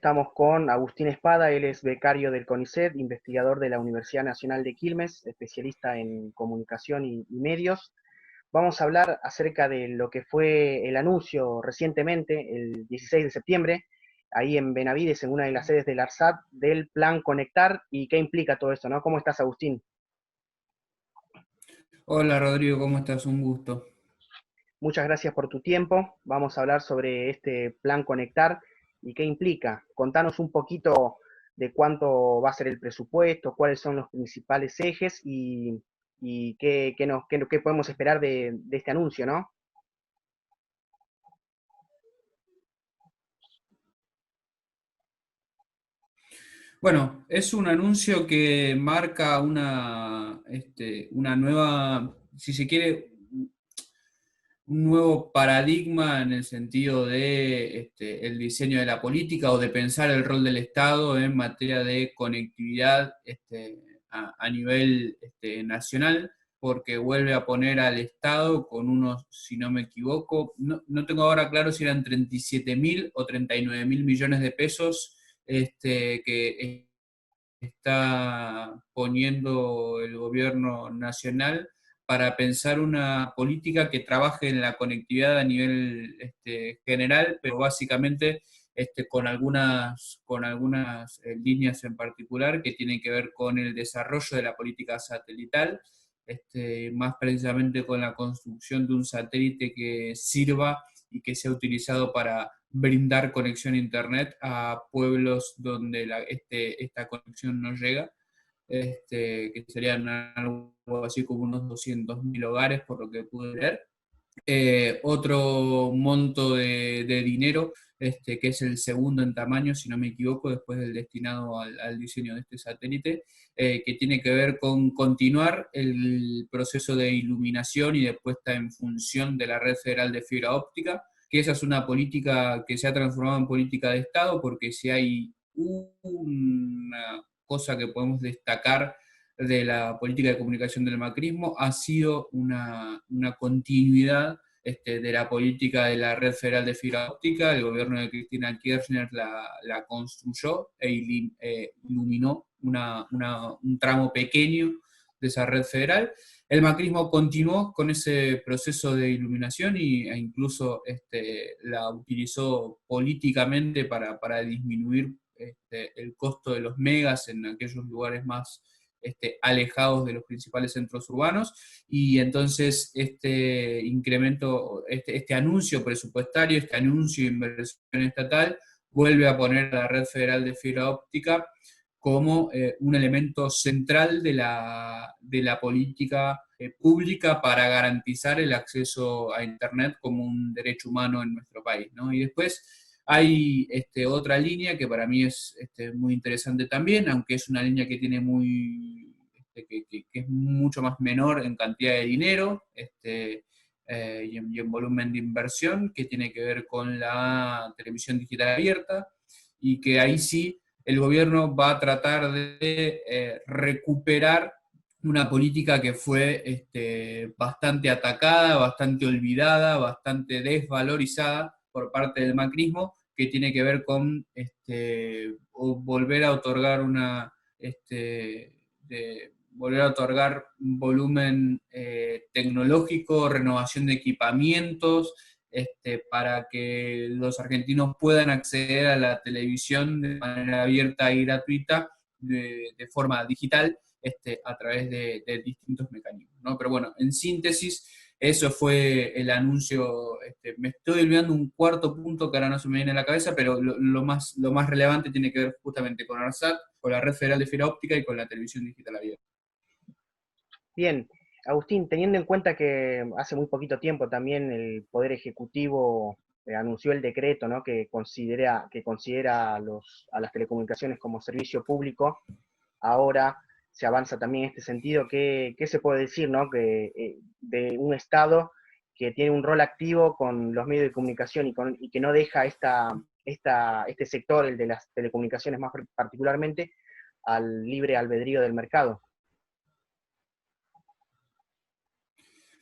estamos con Agustín Espada, él es becario del CONICET, investigador de la Universidad Nacional de Quilmes, especialista en comunicación y medios. Vamos a hablar acerca de lo que fue el anuncio recientemente, el 16 de septiembre, ahí en Benavides, en una de las sedes del ARSAT, del Plan Conectar y qué implica todo esto, ¿no? ¿Cómo estás, Agustín? Hola Rodrigo, ¿cómo estás? Un gusto. Muchas gracias por tu tiempo. Vamos a hablar sobre este Plan Conectar y qué implica. Contanos un poquito de cuánto va a ser el presupuesto, cuáles son los principales ejes y qué podemos esperar de este anuncio, ¿no? Bueno, es un anuncio que marca una nueva, si se quiere, un nuevo paradigma en el sentido de el diseño de la política o de pensar el rol del Estado en materia de conectividad a nivel nacional, porque vuelve a poner al Estado con unos, si no me equivoco, no tengo ahora claro si eran 37.000 o 39.000 millones de pesos que está poniendo el gobierno nacional para pensar una política que trabaje en la conectividad a nivel general, pero básicamente con algunas líneas en particular que tienen que ver con el desarrollo de la política satelital, más precisamente con la construcción de un satélite que sirva y que sea utilizado para brindar conexión a Internet a pueblos donde esta conexión no llega, que serían algo así como unos 200.000 hogares, por lo que pude ver. Otro monto de dinero, que es el segundo en tamaño, si no me equivoco, después del destinado al diseño de este satélite, que tiene que ver con continuar el proceso de iluminación y de puesta en función de la red federal de fibra óptica, que esa es una política que se ha transformado en política de Estado, porque si hay una cosa que podemos destacar de la política de comunicación del macrismo ha sido una continuidad de la política de la red federal de fibra óptica. El gobierno de Cristina Kirchner la construyó iluminó un tramo pequeño de esa red federal. El macrismo continuó con ese proceso de iluminación e incluso la utilizó políticamente para disminuir el costo de los megas en aquellos lugares más alejados de los principales centros urbanos, y entonces este incremento, este anuncio presupuestario, este anuncio de inversión estatal, vuelve a poner a la red federal de fibra óptica como un elemento central de la política pública para garantizar el acceso a Internet como un derecho humano en nuestro país, ¿no? Y después hay otra línea que para mí es muy interesante también, aunque es una línea que tiene que es mucho más menor en cantidad de dinero y en volumen de inversión, que tiene que ver con la televisión digital abierta, y que ahí sí el gobierno va a tratar de recuperar una política que fue bastante atacada, bastante olvidada, bastante desvalorizada por parte del macrismo, que tiene que ver con volver a otorgar volver a otorgar un volumen tecnológico, renovación de equipamientos, para que los argentinos puedan acceder a la televisión de manera abierta y gratuita, de forma digital, a través de distintos mecanismos, ¿no? Pero bueno, en síntesis, eso fue el anuncio. Me estoy olvidando un cuarto punto que ahora no se me viene a la cabeza, pero lo más relevante tiene que ver justamente con ARSAT, con la Red Federal de Fibra Óptica y con la televisión digital abierta. Bien, Agustín, teniendo en cuenta que hace muy poquito tiempo también el Poder Ejecutivo anunció el decreto, ¿no? Que considera a las telecomunicaciones como servicio público, ahora se avanza también en este sentido. ¿Qué se puede decir, ¿no? De un Estado que tiene un rol activo con los medios de comunicación y que no deja este sector, el de las telecomunicaciones más particularmente, al libre albedrío del mercado?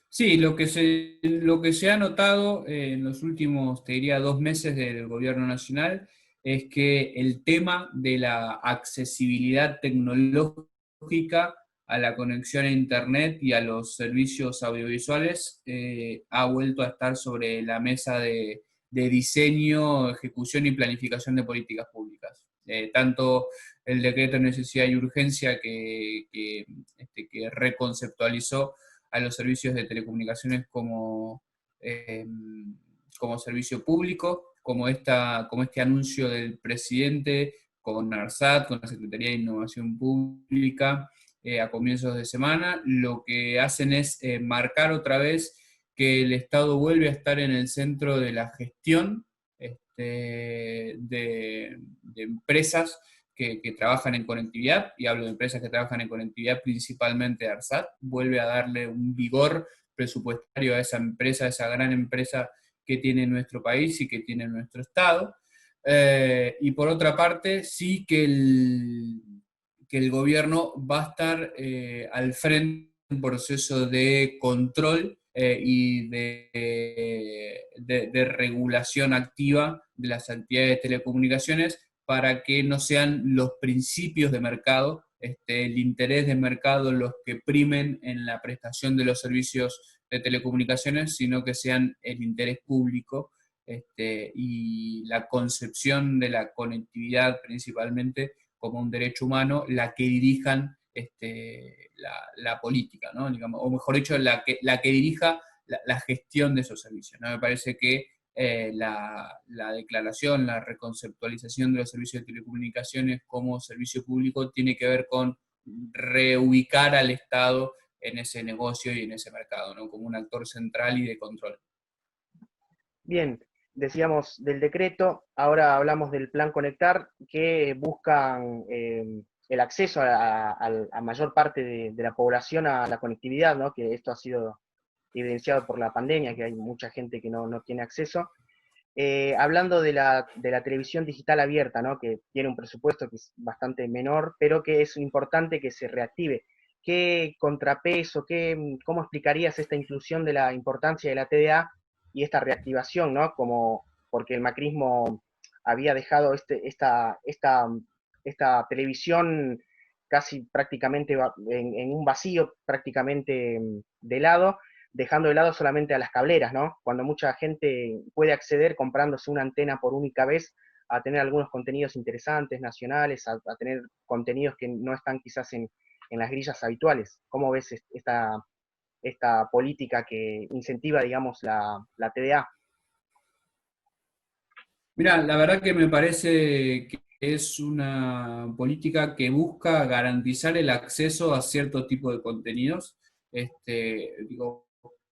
Sí, lo que se ha notado en los últimos, te diría, 2 meses del gobierno nacional, es que el tema de la accesibilidad tecnológica a la conexión a Internet y a los servicios audiovisuales ha vuelto a estar sobre la mesa de diseño, ejecución y planificación de políticas públicas. Tanto el decreto de necesidad y urgencia que reconceptualizó a los servicios de telecomunicaciones como servicio público, como este anuncio del presidente con ARSAT, con la Secretaría de Innovación Pública, a comienzos de semana, lo que hacen es marcar otra vez que el Estado vuelve a estar en el centro de la gestión de empresas que trabajan en conectividad, y hablo de empresas que trabajan en conectividad, principalmente ARSAT, vuelve a darle un vigor presupuestario a esa empresa, a esa gran empresa que tiene nuestro país y que tiene nuestro Estado. Y por otra parte, sí que el gobierno va a estar al frente de un proceso de control y de regulación activa de las actividades de telecomunicaciones para que no sean los principios de mercado, el interés de mercado los que primen en la prestación de los servicios de telecomunicaciones, sino que sean el interés público y la concepción de la conectividad principalmente como un derecho humano, la que dirijan la política, ¿no? Digamos, o mejor dicho, la que dirija la gestión de esos servicios, ¿no? Me parece que la declaración, la reconceptualización de los servicios de telecomunicaciones como servicio público tiene que ver con reubicar al Estado en ese negocio y en ese mercado, ¿no? Como un actor central y de control. Bien, decíamos del decreto, ahora hablamos del plan Conectar, que buscan el acceso a mayor parte de la población a la conectividad, ¿no? Que esto ha sido evidenciado por la pandemia, que hay mucha gente que no tiene acceso. Hablando de la televisión digital abierta, ¿no? Que tiene un presupuesto que es bastante menor, pero que es importante que se reactive. ¿Qué contrapeso, cómo explicarías esta inclusión de la importancia de la TDA y esta reactivación, ¿no? Como porque el macrismo había dejado esta televisión casi prácticamente en un vacío, prácticamente de lado, dejando de lado solamente a las cableras, ¿no? Cuando mucha gente puede acceder comprándose una antena por única vez a tener algunos contenidos interesantes, nacionales, a tener contenidos que no están quizás en las grillas habituales. ¿Cómo ves esta política que incentiva, digamos, la TDA? Mira, la verdad que me parece que es una política que busca garantizar el acceso a cierto tipo de contenidos, digo,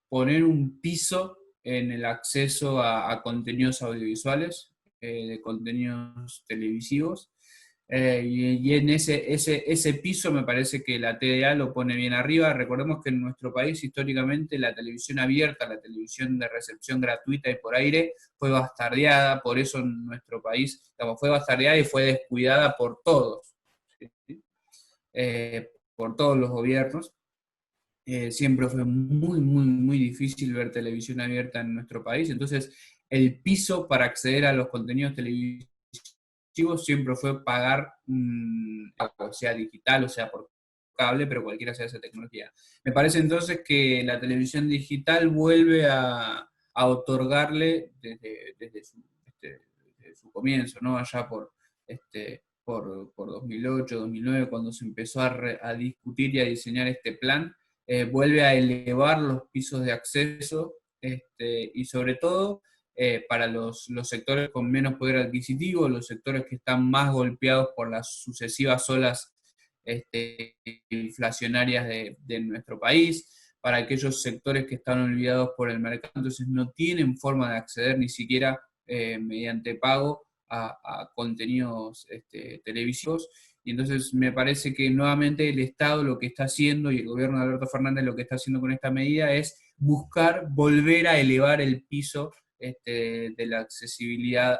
poner un piso en el acceso a contenidos audiovisuales, de contenidos televisivos, y en ese piso me parece que la TDA lo pone bien arriba. Recordemos que en nuestro país históricamente la televisión abierta, la televisión de recepción gratuita y por aire, fue bastardeada, por eso en nuestro país, digamos, fue bastardeada y fue descuidada por todos, ¿sí? Por todos los gobiernos. Siempre fue muy, muy, muy difícil ver televisión abierta en nuestro país, entonces el piso para acceder a los contenidos televisivos siempre fue pagar, o sea digital, o sea por cable, pero cualquiera sea esa tecnología. Me parece entonces que la televisión digital vuelve a otorgarle desde su comienzo, ¿no? Allá por 2008, 2009, cuando se empezó a discutir y a diseñar este plan, vuelve a elevar los pisos de acceso y sobre todo para los sectores con menos poder adquisitivo, los sectores que están más golpeados por las sucesivas olas inflacionarias de nuestro país, para aquellos sectores que están olvidados por el mercado, entonces no tienen forma de acceder ni siquiera mediante pago a contenidos televisivos. Y entonces me parece que nuevamente el Estado lo que está haciendo y el gobierno de Alberto Fernández lo que está haciendo con esta medida es buscar volver a elevar el piso de la accesibilidad,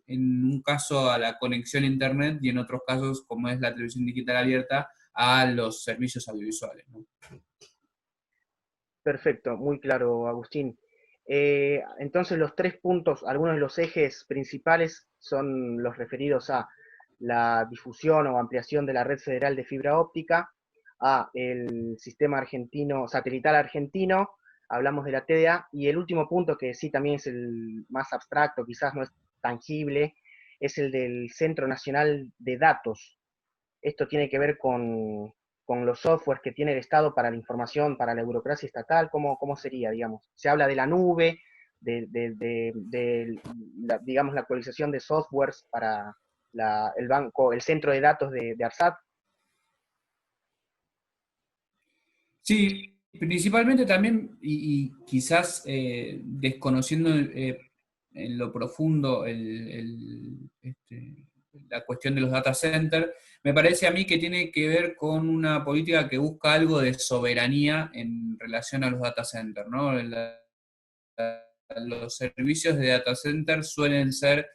en un caso a la conexión a Internet y en otros casos, como es la televisión digital abierta, a los servicios audiovisuales, ¿no? Perfecto, muy claro, Agustín. Entonces los tres puntos, algunos de los ejes principales son los referidos a la difusión o ampliación de la red federal de fibra óptica, a el sistema argentino, satelital argentino, hablamos de la TDA, y el último punto, que sí también es el más abstracto, quizás no es tangible, es el del Centro Nacional de Datos. Esto tiene que ver con los softwares que tiene el Estado para la información, para la burocracia estatal. ¿Cómo sería, digamos? Se habla de la nube, digamos, la actualización de softwares para el banco, el centro de datos de ARSAT. Sí, principalmente también, y quizás desconociendo en lo profundo la cuestión de los data centers, me parece a mí que tiene que ver con una política que busca algo de soberanía en relación a los data centers, ¿no? Los servicios de data center suelen ser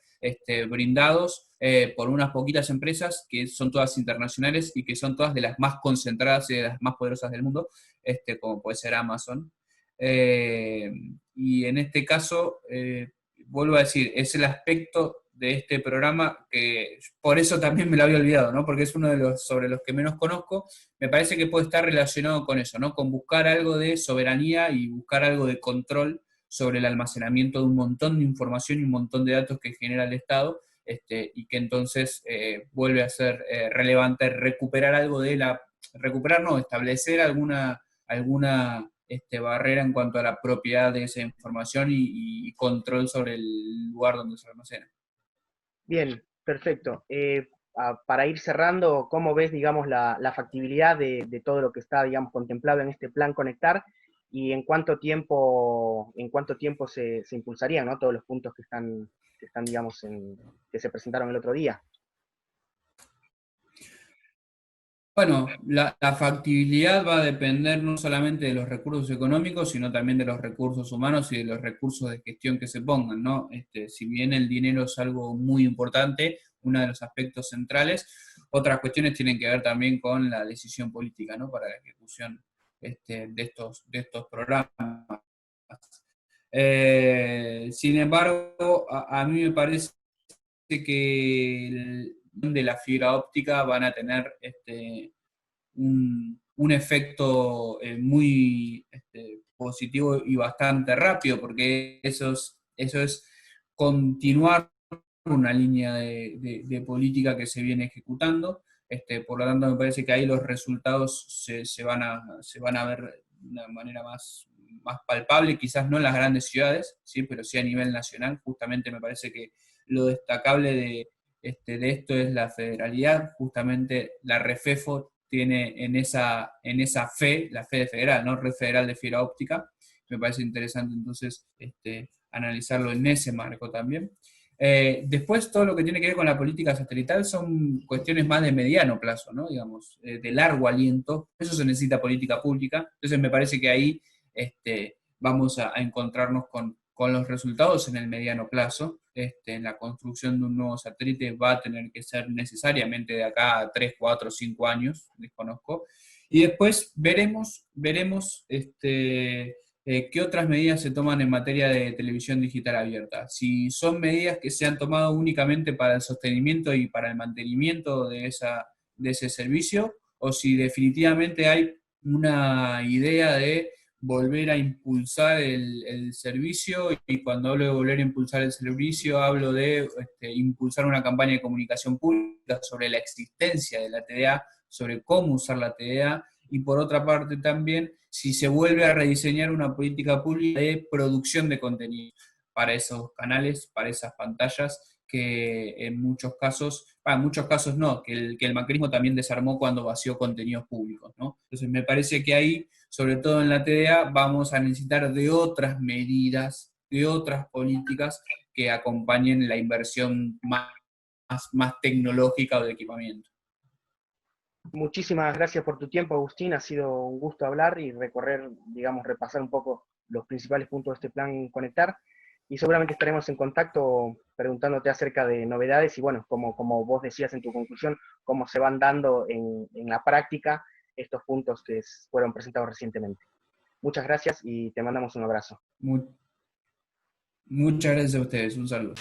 brindados por unas poquitas empresas que son todas internacionales y que son todas de las más concentradas y de las más poderosas del mundo, como puede ser Amazon. Eh, y en este caso, vuelvo a decir, es el aspecto de este programa que por eso también me lo había olvidado, ¿no? Porque es uno de los sobre los que menos conozco. Me parece que puede estar relacionado con eso, ¿no? Con buscar algo de soberanía y buscar algo de control sobre el almacenamiento de un montón de información y un montón de datos que genera el Estado, y que entonces vuelve a ser relevante recuperar algo recuperar no, establecer alguna barrera en cuanto a la propiedad de esa información y control sobre el lugar donde se almacena. Bien, perfecto. Para ir cerrando, ¿cómo ves, digamos, la factibilidad de todo lo que está, digamos, contemplado en este plan Conectar? ¿Y en cuánto tiempo se impulsarían, ¿no? Todos los puntos que están, digamos, que se presentaron el otro día. Bueno, la factibilidad va a depender no solamente de los recursos económicos, sino también de los recursos humanos y de los recursos de gestión que se pongan, ¿no? Si bien el dinero es algo muy importante, uno de los aspectos centrales, otras cuestiones tienen que ver también con la decisión política, ¿no? Para la ejecución de estos programas. Sin embargo, a mí me parece que de la fibra óptica van a tener un efecto muy positivo y bastante rápido, porque eso es continuar una línea de política que se viene ejecutando. Por lo tanto, me parece que ahí los resultados se van a ver de una manera más palpable, quizás no en las grandes ciudades, ¿sí? Pero sí a nivel nacional. Justamente me parece que lo destacable de esto es la federalidad. Justamente la REFEFO tiene en esa fe, la fe federal, ¿no? Red Federal de Fibra Óptica. Me parece interesante entonces analizarlo en ese marco también. Después, todo lo que tiene que ver con la política satelital son cuestiones más de mediano plazo, ¿no? Digamos, de largo aliento. Eso se necesita política pública. Entonces, me parece que ahí vamos a encontrarnos con los resultados en el mediano plazo. En la construcción de un nuevo satélite va a tener que ser necesariamente de acá a 3, 4, 5 años, desconozco. Y después veremos qué otras medidas se toman en materia de televisión digital abierta. Si son medidas que se han tomado únicamente para el sostenimiento y para el mantenimiento de ese servicio, o si definitivamente hay una idea de volver a impulsar el servicio, y cuando hablo de volver a impulsar el servicio, hablo de impulsar una campaña de comunicación pública sobre la existencia de la TDA, sobre cómo usar la TDA, y por otra parte también si se vuelve a rediseñar una política pública de producción de contenido para esos canales, para esas pantallas, que en muchos casos no, que el macrismo también desarmó cuando vació contenidos públicos, ¿no? Entonces me parece que ahí, sobre todo en la TDA, vamos a necesitar de otras medidas, de otras políticas que acompañen la inversión más tecnológica o de equipamiento. Muchísimas gracias por tu tiempo, Agustín. Ha sido un gusto hablar y recorrer, digamos, repasar un poco los principales puntos de este plan Conectar. Y seguramente estaremos en contacto preguntándote acerca de novedades y, bueno, como vos decías en tu conclusión, cómo se van dando en la práctica estos puntos que fueron presentados recientemente. Muchas gracias y te mandamos un abrazo. Muchas gracias a ustedes. Un saludo.